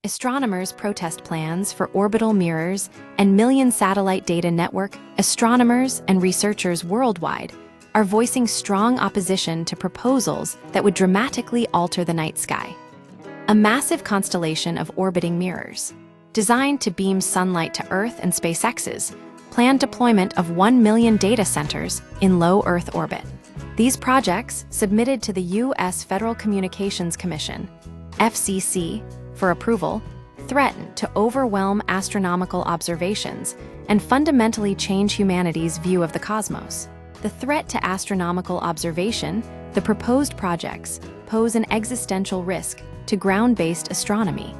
Astronomers protest plans for orbital mirrors and million satellite data network. Astronomers and researchers worldwide are voicing strong opposition to proposals that would dramatically alter the night sky. A massive constellation of orbiting mirrors, designed to beam sunlight to Earth, and SpaceX's planned deployment of 1 million data centers in low Earth orbit. These projects, submitted to the U.S. Federal Communications Commission, FCC, for approval, threaten to overwhelm astronomical observations and fundamentally change humanity's view of the cosmos. The threat to astronomical observation, the proposed projects pose an existential risk to ground-based astronomy.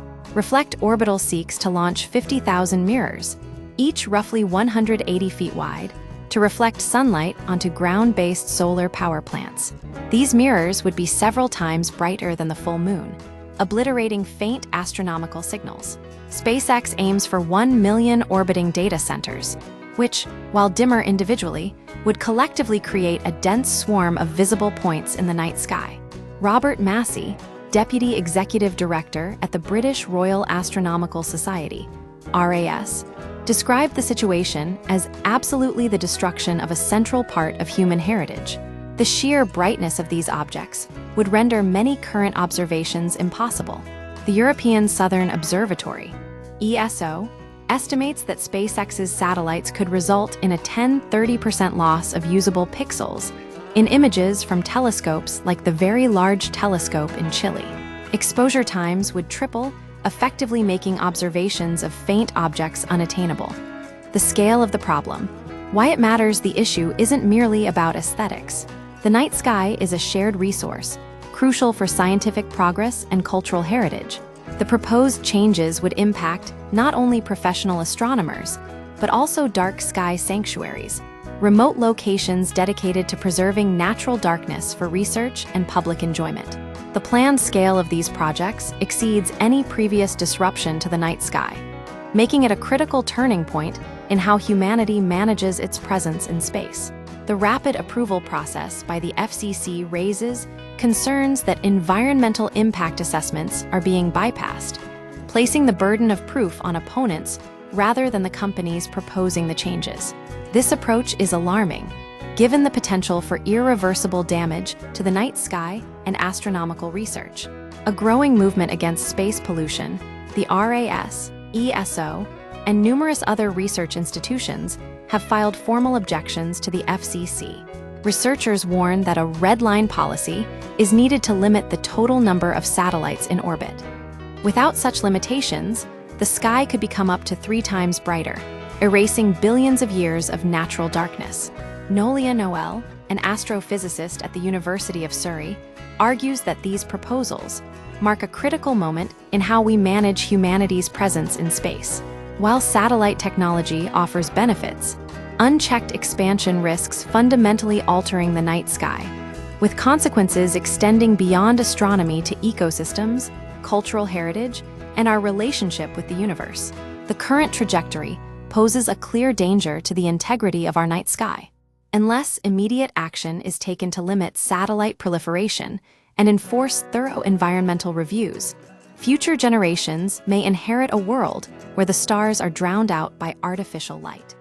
Orbital seeks to launch 50,000 mirrors, each roughly 180 feet wide, to reflect sunlight onto ground-based solar power plants. These mirrors would be several times brighter than the full moon, obliterating faint astronomical signals. SpaceX aims for 1 million orbiting data centers, which, while dimmer individually, would collectively create a dense swarm of visible points in the night sky. Robert Massey, Deputy Executive Director at the British Royal Astronomical Society, RAS, described the situation as absolutely the destruction of a central part of human heritage. The sheer brightness of these objects would render many current observations impossible. The European Southern Observatory, ESO, estimates that SpaceX's satellites could result in a 10–30% loss of usable pixels in images from telescopes like the Very Large Telescope in Chile. Exposure times would triple, effectively making observations of faint objects unattainable. The scale of the problem. Why it matters. The issue isn't merely about aesthetics. The night sky is a shared resource, crucial for scientific progress and cultural heritage. The proposed changes would impact not only professional astronomers, but also dark sky sanctuaries, remote locations dedicated to preserving natural darkness for research and public enjoyment. The planned scale of these projects exceeds any previous disruption to the night sky, making it a critical turning point in how humanity manages its presence in space. The rapid approval process by the FCC raises concerns that environmental impact assessments are being bypassed, placing the burden of proof on opponents rather than the companies proposing the changes. This approach is alarming, given the potential for irreversible damage to the night sky and astronomical research. A growing movement against space pollution, the RAS, ESO, and numerous other research institutions have filed formal objections to the FCC. Researchers warn that a red line policy is needed to limit the total number of satellites in orbit. Without such limitations, the sky could become up to 3 times brighter, erasing billions of years of natural darkness. Nolia Noel, an astrophysicist at the University of Surrey, argues that these proposals mark a critical moment in how we manage humanity's presence in space. While satellite technology offers benefits, unchecked expansion risks fundamentally altering the night sky, with consequences extending beyond astronomy to ecosystems, cultural heritage, and our relationship with the universe. The current trajectory poses a clear danger to the integrity of our night sky. Unless immediate action is taken to limit satellite proliferation and enforce thorough environmental reviews, future generations may inherit a world where the stars are drowned out by artificial light.